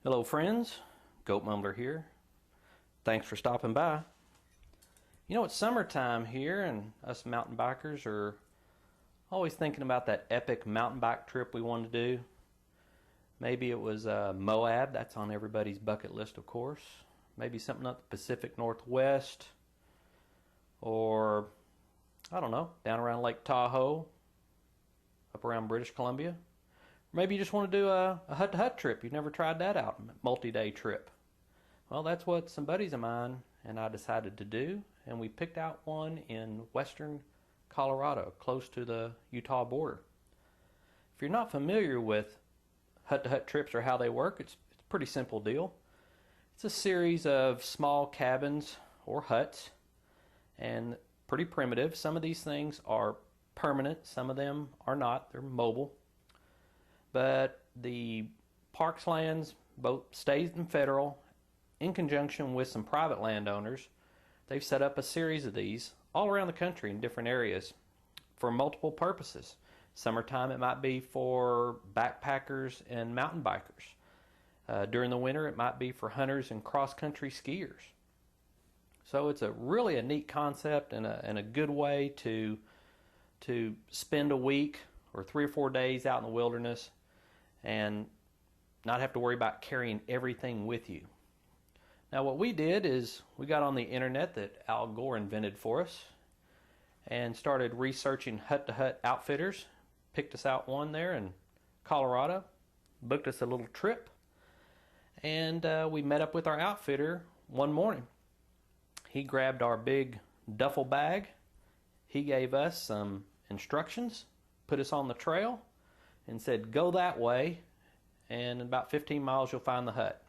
Hello friends, Goat Mumbler here. Thanks for stopping by. You know, it's summertime here and us mountain bikers are always thinking about that epic mountain bike trip we want to do. Maybe it was Moab, that's on everybody's bucket list of course. Maybe something up the Pacific Northwest, or I don't know, down around Lake Tahoe, up around British Columbia. Maybe you just want to do a hut-to-hut trip. You've never tried that out, multi-day trip. Well, that's what some buddies of mine and I decided to do, and we picked out one in western Colorado, close to the Utah border. If you're not familiar with hut-to-hut trips or how they work, it's a pretty simple deal. It's a series of small cabins or huts, and pretty primitive. Some of these things are permanent, some of them are not. They're mobile. But the parks lands, both state and federal, in conjunction with some private landowners, they've set up a series of these all around the country in different areas for multiple purposes. Summertime it might be for backpackers and mountain bikers. During the winter it might be for hunters and cross-country skiers. So it's really a neat concept and a good way to spend a week or 3 or 4 days out in the wilderness and not have to worry about carrying everything with you. Now what we did is we got on the internet that Al Gore invented for us and started researching hut-to-hut outfitters. Picked us out one there in Colorado, booked us a little trip, and we met up with our outfitter one morning. He grabbed our big duffel bag, he gave us some instructions, put us on the trail, and said, go that way, and in about 15 miles you'll find the hut.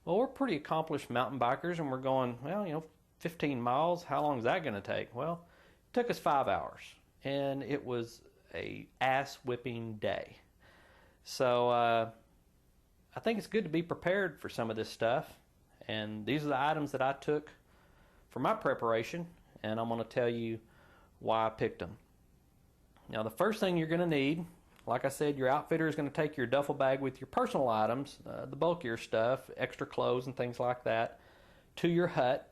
Well, we're pretty accomplished mountain bikers, and we're going, well, 15 miles, how long is that going to take? Well, it took us 5 hours, and it was a ass-whipping day. So I think it's good to be prepared for some of this stuff, and these are the items that I took for my preparation, and I'm going to tell you why I picked them. Now, the first thing you're going to need, like I said, your outfitter is going to take your duffel bag with your personal items, the bulkier stuff, extra clothes and things like that, to your hut,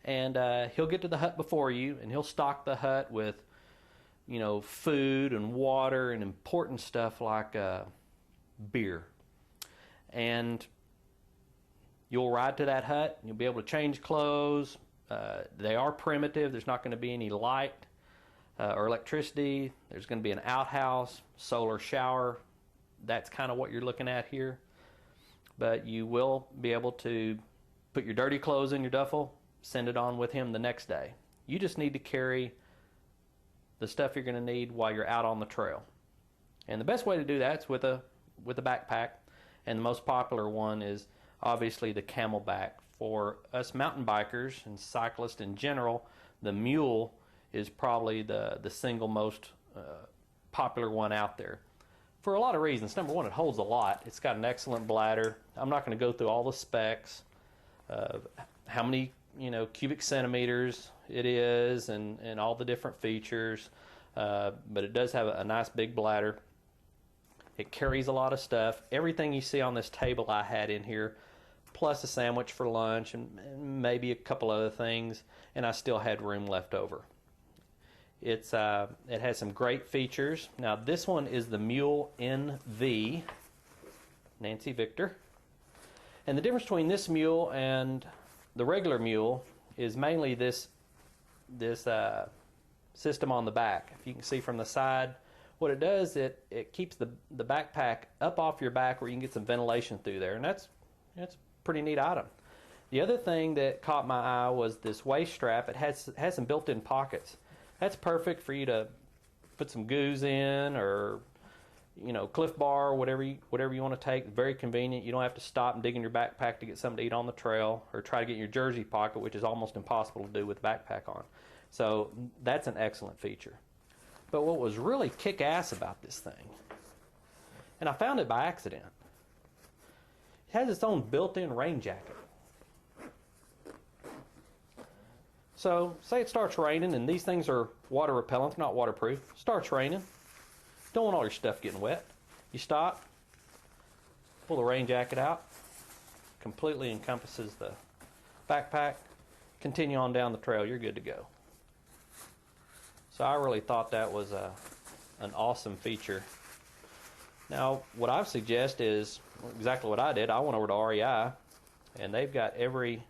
and he'll get to the hut before you, and he'll stock the hut with, food and water and important stuff like beer. And you'll ride to that hut, and you'll be able to change clothes. They are primitive. There's not going to be any light or electricity. There's going to be an outhouse, solar shower. That's kind of what you're looking at here. But you will be able to put your dirty clothes in your duffel, send it on with him the next day. You just need to carry the stuff you're going to need while you're out on the trail. And the best way to do that is with a backpack. And the most popular one is obviously the Camelback. For us mountain bikers and cyclists in general, the mule is probably the single most popular one out there for a lot of reasons. Number one, it holds a lot. It's got an excellent bladder. I'm not going to go through all the specs of how many cubic centimeters it is and all the different features, but it does have a nice big bladder. It carries a lot of stuff. Everything you see on this table I had in here, plus a sandwich for lunch and maybe a couple other things, and I still had room left over. It has some great features. Now this one is the Mule NV, Nancy Victor. And the difference between this mule and the regular mule is mainly this system on the back. If you can see from the side, what it does, it keeps the backpack up off your back where you can get some ventilation through there, and that's a pretty neat item. The other thing that caught my eye was this waist strap. It has some built-in pockets. That's perfect for you to put some goos in, or Cliff Bar, whatever you want to take. Very convenient. You don't have to stop and dig in your backpack to get something to eat on the trail, or try to get in your jersey pocket, which is almost impossible to do with the backpack on. So that's an excellent feature. But what was really kick-ass about this thing, and I found it by accident, it has its own built-in rain jacket. So, say it starts raining, and these things are water repellent, they're not waterproof. Starts raining. Don't want all your stuff getting wet. You stop, pull the rain jacket out. Completely encompasses the backpack. Continue on down the trail, you're good to go. So I really thought that was an awesome feature. Now, what I suggest is exactly what I did. I went over to REI, and they've got every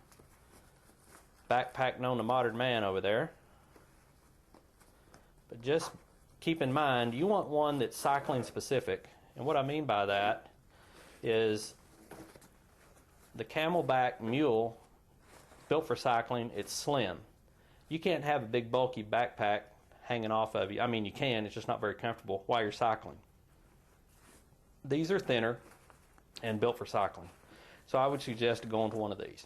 backpack known to modern man over there. But just keep in mind, you want one that's cycling specific. And what I mean by that is the Camelback Mule, built for cycling, it's slim. You can't have a big bulky backpack hanging off of you. I mean, you can, it's just not very comfortable while you're cycling. These are thinner and built for cycling. So I would suggest going to one of these.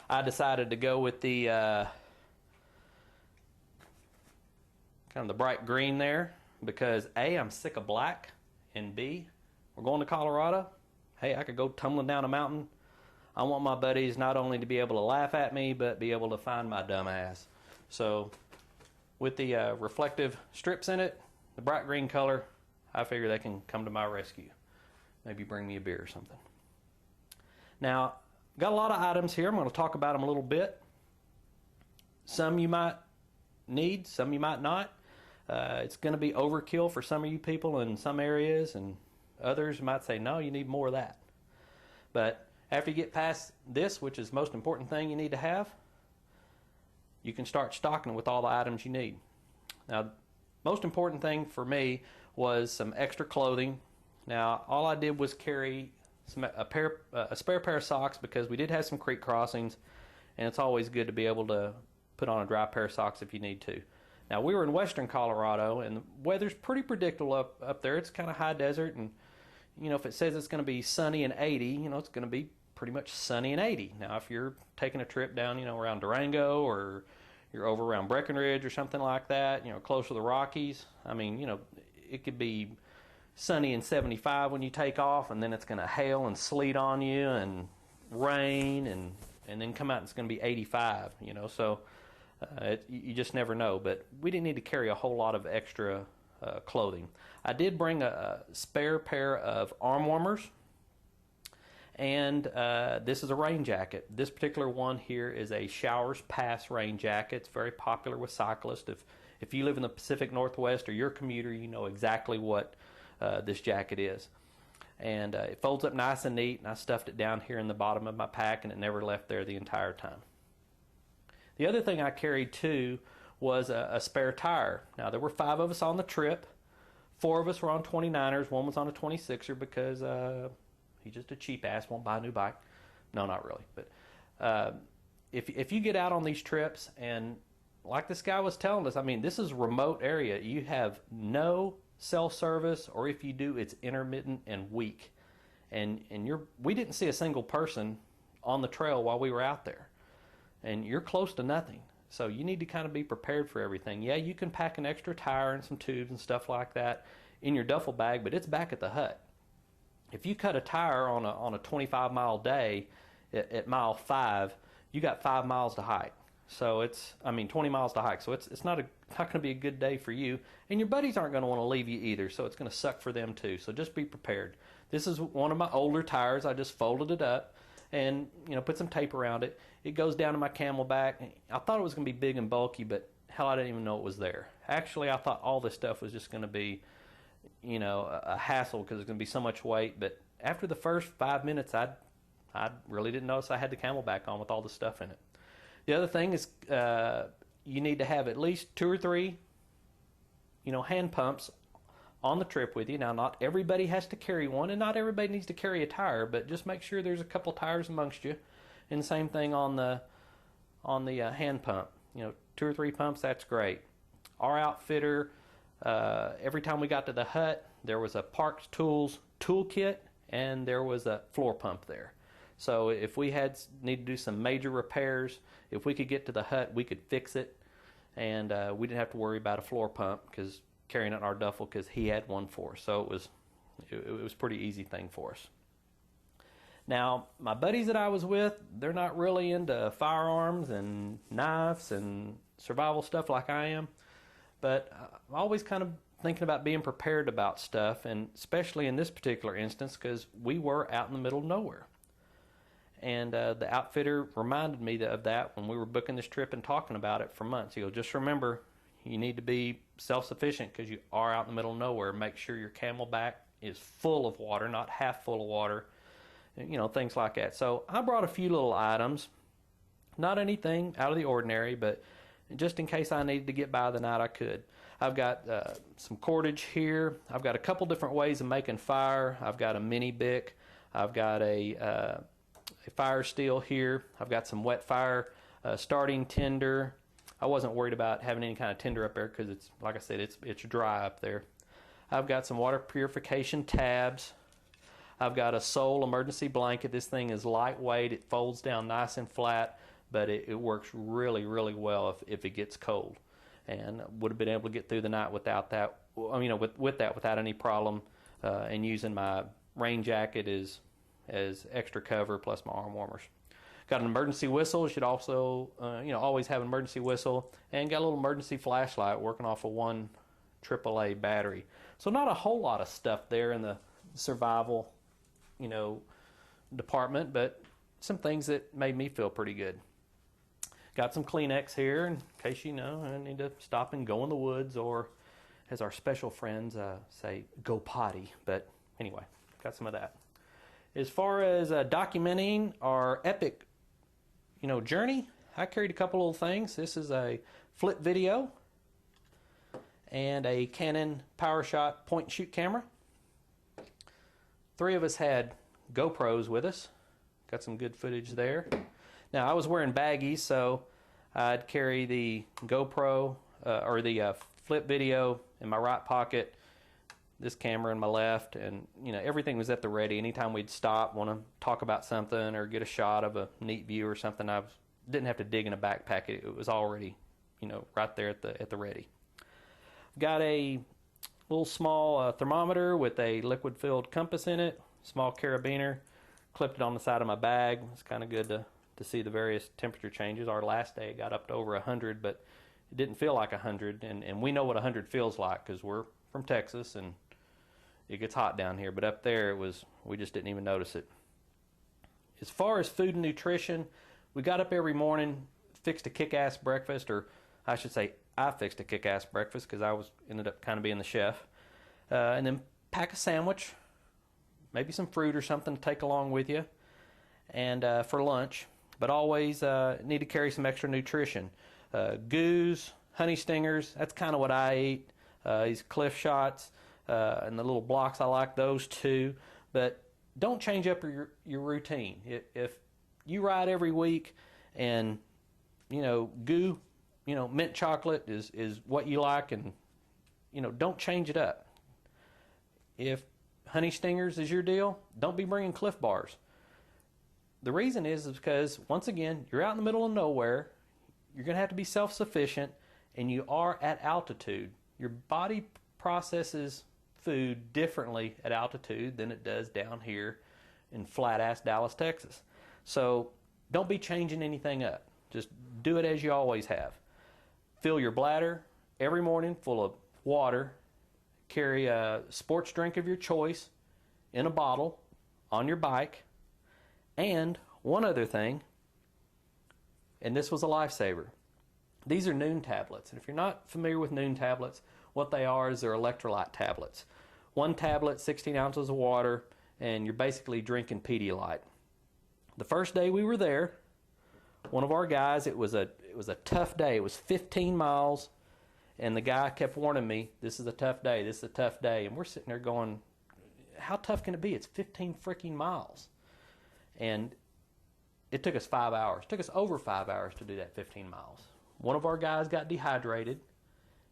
I decided to go with the kind of the bright green there because A, I'm sick of black, and B, we're going to Colorado. Hey, I could go tumbling down a mountain. I want my buddies not only to be able to laugh at me, but be able to find my dumb ass. So with the reflective strips in it, the bright green color, I figure they can come to my rescue. Maybe bring me a beer or something. Now, got a lot of items here. I'm going to talk about them a little bit. Some you might need, some you might not. It's going to be overkill for some of you people in some areas, and others might say, no, you need more of that. But after you get past this, which is the most important thing you need to have, you can start stocking with all the items you need. Now, most important thing for me was some extra clothing. Now, all I did was carry a spare pair of socks because we did have some creek crossings, and it's always good to be able to put on a dry pair of socks if you need to. Now, we were in western Colorado, and the weather's pretty predictable up there. It's kind of high desert, and you know, if it says it's going to be sunny and 80, you know, it's going to be pretty much sunny and 80. Now, if you're taking a trip down, you know, around Durango, or you're over around Breckenridge or something like that, you know, close to the Rockies, I mean, you know, it could be sunny and 75 when you take off, and then it's going to hail and sleet on you and rain, and then come out and it's going to be 85, you know, so you just never know. But we didn't need to carry a whole lot of extra clothing. I did bring a spare pair of arm warmers, and this is a rain jacket. This particular one here is a Showers Pass rain jacket. It's very popular with cyclists. If you live in the Pacific Northwest or you're a commuter, you know exactly what this jacket is. And it folds up nice and neat, and I stuffed it down here in the bottom of my pack, and it never left there the entire time. The other thing I carried too was a spare tire. Now, there were 5 of us on the trip. 4 of us were on 29ers. 1 was on a 26er because he's just a cheap ass, won't buy a new bike. No, not really. But if you get out on these trips, and like this guy was telling us, I mean, this is a remote area. You have no cell service, or if you do, it's intermittent and weak. And we didn't see a single person on the trail while we were out there. And you're close to nothing. So you need to kind of be prepared for everything. Yeah, you can pack an extra tire and some tubes and stuff like that in your duffel bag, but it's back at the hut. If you cut a tire on a 25-mile day at mile 5, you got 5 miles to hike. So 20 miles to hike. So it's not going to be a good day for you, and your buddies aren't going to want to leave you either. So it's going to suck for them too. So just be prepared. This is one of my older tires. I just folded it up and put some tape around it. It goes down to my Camelback. I thought it was going to be big and bulky, but hell, I didn't even know it was there. Actually, I thought all this stuff was just going to be, a hassle because it's going to be so much weight. But after the first 5 minutes, I really didn't notice I had the Camelback on with all the stuff in it. The other thing is you need to have at least 2 or 3, hand pumps on the trip with you. Now, not everybody has to carry one, and not everybody needs to carry a tire, but just make sure there's a couple tires amongst you. And the same thing on the hand pump. 2 or 3 pumps, that's great. Our outfitter, every time we got to the hut, there was a Parks Tools toolkit, and there was a floor pump there. So if we need to do some major repairs, if we could get to the hut, we could fix it, and we didn't have to worry about a floor pump because carrying it in our duffel, because he had one for us. So it was a pretty easy thing for us. Now, my buddies that I was with, they're not really into firearms and knives and survival stuff like I am, but I'm always kind of thinking about being prepared about stuff, and especially in this particular instance because we were out in the middle of nowhere. And the outfitter reminded me of that when we were booking this trip and talking about it for months. He goes, just remember, you need to be self-sufficient because you are out in the middle of nowhere. Make sure your Camelback is full of water, not half full of water, you know, things like that. So I brought a few little items, not anything out of the ordinary, but just in case I needed to get by the night, I could. I've got some cordage here. I've got a couple different ways of making fire. I've got a mini Bic. I've got a fire steel here. I've got some wet fire starting tinder. I wasn't worried about having any kind of tinder up there because it's, like I said, it's dry up there. I've got some water purification tabs. I've got a Soul emergency blanket. This thing is lightweight. It folds down nice and flat, but it works really, really well if it gets cold. And would have been able to get through the night without that, you know, with that without any problem, and using my rain jacket as extra cover plus my arm warmers. Got an emergency whistle. Should also, you know, always have an emergency whistle, and got a little emergency flashlight working off of one AAA battery. So not a whole lot of stuff there in the survival, you know, department, but some things that made me feel pretty good. Got some Kleenex here in case, you know, I need to stop and go in the woods, or as our special friends say, go potty. But anyway, got some of that. As far as documenting our epic, you know, journey, I carried a couple little things. This is a flip video and a Canon PowerShot point and shoot camera. 3 of us had GoPros with us. Got some good footage there. Now, I was wearing baggies, so I'd carry the GoPro or the flip video in my right pocket, this camera in my left, and, you know, everything was at the ready. Anytime we'd stop, want to talk about something or get a shot of a neat view or something, didn't have to dig in a backpack. It was already, you know, right there at the ready. Got a little small thermometer with a liquid-filled compass in it, small carabiner, clipped it on the side of my bag. It's kind of good to see the various temperature changes. Our last day it got up to over 100, but it didn't feel like 100, and we know what 100 feels like because we're from Texas and it gets hot down here, but up there we just didn't even notice it. As far as food and nutrition, we got up every morning, fixed a kick-ass breakfast, or I should say I fixed a kick-ass breakfast because I ended up kind of being the chef, and then pack a sandwich, maybe some fruit or something to take along with you, and for lunch. But always need to carry some extra nutrition. Goose, honey stingers, that's kind of what I eat. These Cliff Shots and the little blocks, I like those too. But don't change up your routine. If you ride every week and, you know, goo, you know, mint chocolate is what you like, and, you know, don't change it up. If honey stingers is your deal, don't be bringing Cliff Bars. The reason is because, once again, you're out in the middle of nowhere, you're going to have to be self-sufficient, and you are at altitude. Your body processes food differently at altitude than it does down here in flat-ass Dallas, Texas. So don't be changing anything up. Just do it as you always have. Fill your bladder every morning full of water. Carry a sports drink of your choice in a bottle on your bike. And one other thing, and this was a lifesaver. These are Noon tablets. And if you're not familiar with Noon tablets, what they are is they're electrolyte tablets. 1 tablet, 16 ounces of water, and you're basically drinking Pedialyte. The first day we were there, one of our guys, it was a tough day. It was 15 miles, and the guy kept warning me, this is a tough day, this is a tough day. And we're sitting there going, how tough can it be? It's 15 freaking miles. And it took us 5 hours. It took us over 5 hours to do that 15 miles. One of our guys got dehydrated,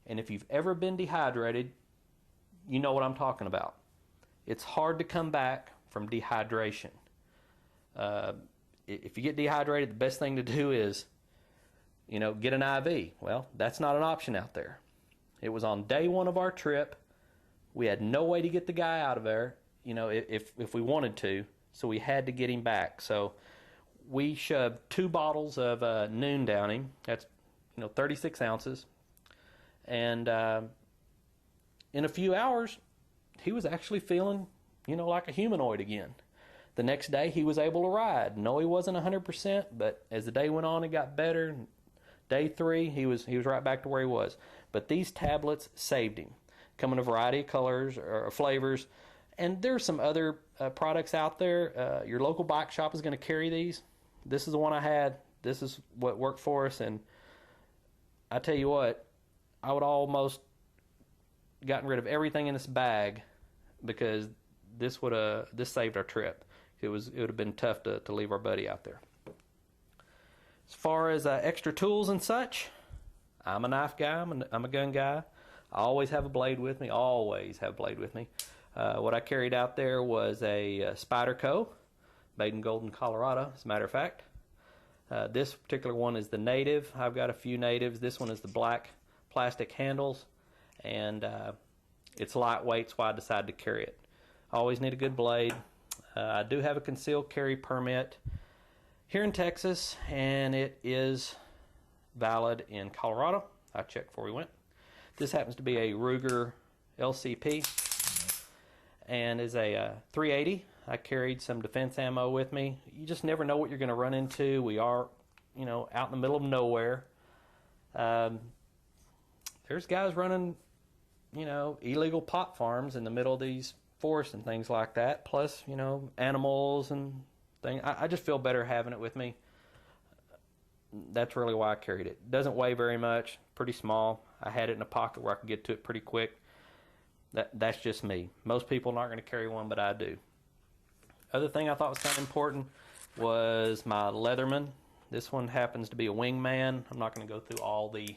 and if you've ever been dehydrated, you know what I'm talking about. It's hard to come back from dehydration. If you get dehydrated, the best thing to do is, you know, get an IV. Well, that's not an option out there. It was on day 1 of our trip. We had no way to get the guy out of there, you know, if we wanted to. So we had to get him back. So we shoved 2 bottles of Noon down him. That's, you know, 36 ounces. And in a few hours, he was actually feeling, like a humanoid again. The next day, he was able to ride. No, he wasn't 100%, but as the day went on, it got better. Day 3, he was right back to where he was. But these tablets saved him. Come in a variety of colors or flavors. And there's some other products out there. Your local bike shop is going to carry these. This is the one I had. This is what worked for us. And I tell you what, I would almost gotten rid of everything in this bag because this saved our trip. It would have been tough to leave our buddy out there. As far as extra tools and such, I'm a knife guy. I'm a gun guy. I always have a blade with me. What I carried out there was a Spyderco, made in Golden, Colorado, as a matter of fact. This particular one is the native. I've got a few natives. This one is the black plastic handles, and it's lightweight, so I decided to carry it. I always need a good blade. I do have a concealed carry permit here in Texas, and it is valid in Colorado. I checked before we went. This happens to be a Ruger LCP and is a 380. I carried some defense ammo with me. You just never know what you're going to run into. We are, out in the middle of nowhere. There's guys running, illegal pot farms in the middle of these forests and things like that. Plus, animals and things. I just feel better having it with me. That's really why I carried it. It doesn't weigh very much. Pretty small. I had it in a pocket where I could get to it pretty quick. That's just me. Most people aren't going to carry one, but I do. Other thing I thought was kind of important was my Leatherman. This one happens to be a Wingman. I'm not going to go through all the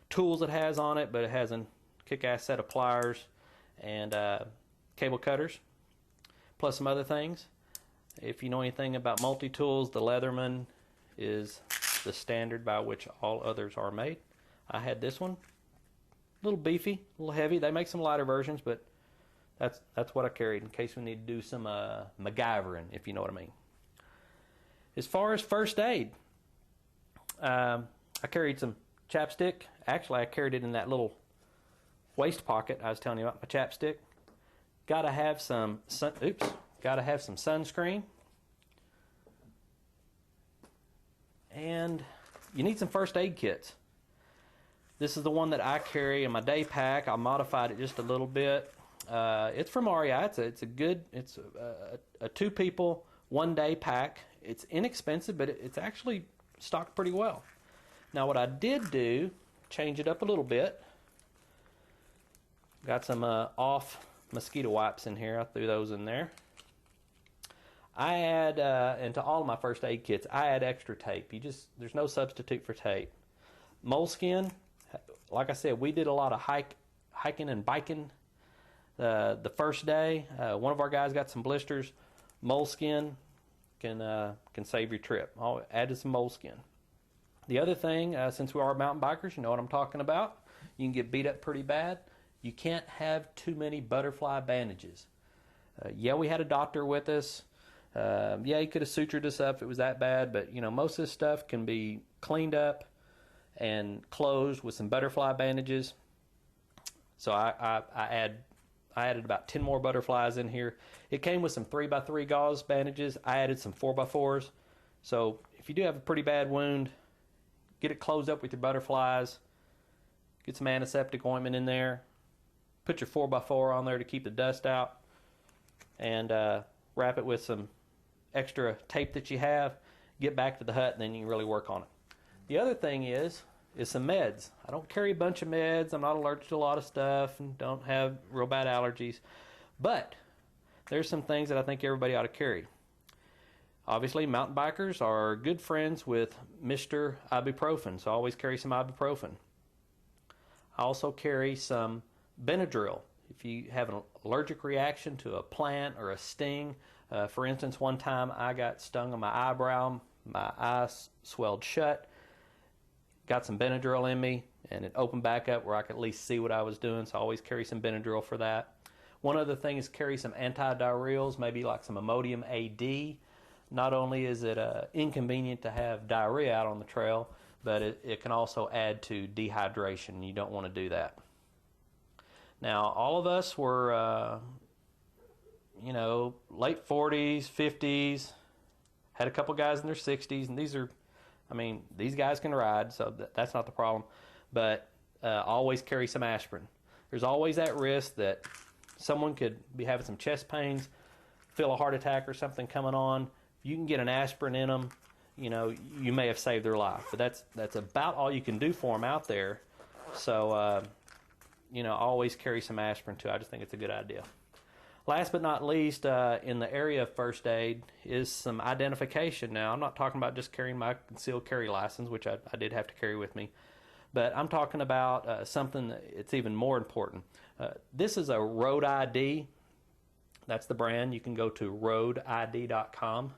tools it has on it, but it has a kick-ass set of pliers and cable cutters, plus some other things. If you know anything about multi-tools, the Leatherman is the standard by which all others are made. I had this one. A little beefy, a little heavy. They make some lighter versions, but that's what I carried in case we need to do some MacGyvering, if you know what I mean. As far as first aid, I carried some chapstick. Actually, I carried it in that little waist pocket I was telling you about, my chapstick. Gotta have some sunscreen. And you need some first aid kits. This is the one that I carry in my day pack. I modified it just a little bit. It's from REI. It's a 2 people 1 day pack. It's inexpensive, but it's actually stocked pretty well. Now what I did do, change it up a little bit. Got some off mosquito wipes in here. I threw those in there. I add, and to all of my first aid kits, I add extra tape. There's no substitute for tape. Moleskin, like I said, we did a lot of hiking and biking the first day. One of our guys got some blisters. Moleskin can save your trip. I'll add some moleskin. The other thing, since we are mountain bikers, you know what I'm talking about. You can get beat up pretty bad. You can't have too many butterfly bandages. Yeah, we had a doctor with us. Yeah, he could have sutured us up if it was that bad, but most of this stuff can be cleaned up and closed with some butterfly bandages. So I added about 10 more butterflies in here. It came with some 3x3 gauze bandages. I added some 4x4s. So if you do have a pretty bad wound, get it closed up with your butterflies. Get some antiseptic ointment in there. Put your 4x4 on there to keep the dust out. And wrap it with some extra tape that you have. Get back to the hut, and then you can really work on it. The other thing is some meds. I don't carry a bunch of meds. I'm not allergic to a lot of stuff and don't have real bad allergies. But there's some things that I think everybody ought to carry. Obviously, mountain bikers are good friends with Mr. Ibuprofen, so I always carry some ibuprofen. I also carry some Benadryl. If you have an allergic reaction to a plant or a sting, for instance, one time I got stung on my eyebrow, my eye swelled shut, got some Benadryl in me, and it opened back up where I could at least see what I was doing, so I always carry some Benadryl for that. One other thing is carry some antidiarrheals, maybe like some Imodium AD. Not only is it inconvenient to have diarrhea out on the trail, but it can also add to dehydration. You don't want to do that. Now, all of us were, late 40s, 50s, had a couple guys in their 60s, and these guys can ride, so that's not the problem. But always carry some aspirin. There's always that risk that someone could be having some chest pains, feel a heart attack or something coming on. If you can get an aspirin in them, you may have saved their life. But that's about all you can do for them out there. So, always carry some aspirin too. I just think it's a good idea. Last but not least, in the area of first aid is some identification. Now, I'm not talking about just carrying my concealed carry license, which I did have to carry with me, but I'm talking about something that's even more important. This is a Road ID. That's the brand. You can go to roadid.com,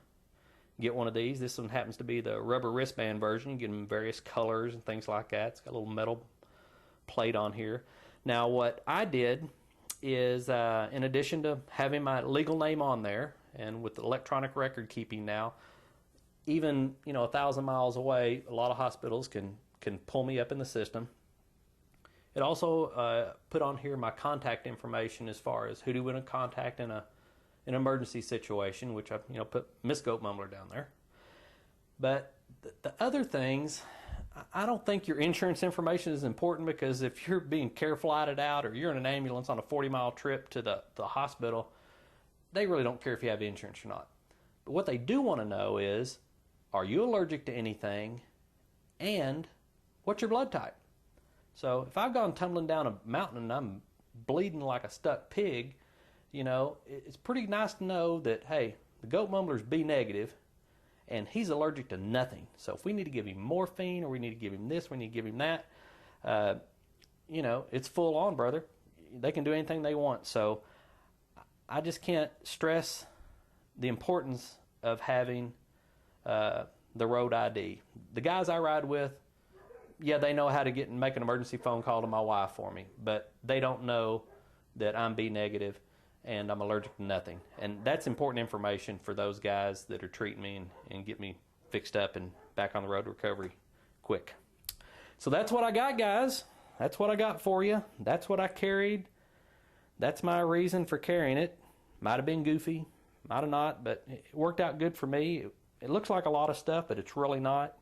get one of these. This one happens to be the rubber wristband version. You get them in various colors and things like that. It's got a little metal plate on here. Now, what I did is, in addition to having my legal name on there, and with the electronic record keeping now, even 1,000 miles away, a lot of hospitals can pull me up in the system. It also put on here my contact information as far as who do we want to contact in an emergency situation, which I put Miss Goat Mumbler down there. But the other things, I don't think your insurance information is important, because if you're being care flighted out or you're in an ambulance on a 40-mile trip to the hospital, they really don't care if you have insurance or not. But what they do want to know is, are you allergic to anything, and what's your blood type? So if I've gone tumbling down a mountain and I'm bleeding like a stuck pig, it's pretty nice to know that, hey, the Goat Mumbler's B negative, and he's allergic to nothing. So if we need to give him morphine, or we need to give him this, we need to give him that, it's full on, brother. They can do anything they want. So I just can't stress the importance of having the Road ID. The guys I ride with, yeah, they know how to get and make an emergency phone call to my wife for me, but they don't know that I'm B negative and I'm allergic to nothing. And that's important information for those guys that are treating me and get me fixed up and back on the road to recovery quick. So that's what I got, guys. That's what I got for you. That's what I carried. That's my reason for carrying it. Might have been goofy, might have not, but it worked out good for me. It looks like a lot of stuff, but it's really not.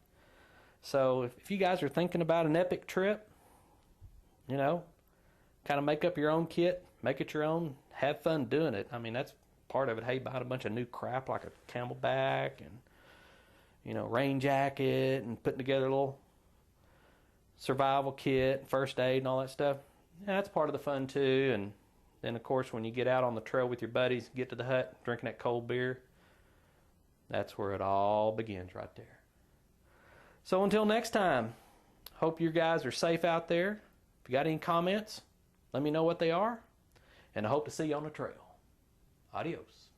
So if you guys are thinking about an epic trip, kind of make up your own kit, make it your own, have fun doing it. That's part of it. Hey, buy a bunch of new crap like a camelback and, rain jacket, and putting together a little survival kit, first aid and all that stuff. Yeah, that's part of the fun too. And then, of course, when you get out on the trail with your buddies, get to the hut, drinking that cold beer, that's where it all begins right there. So until next time, hope you guys are safe out there. If you got any comments, let me know what they are. And I hope to see you on the trail. Adios.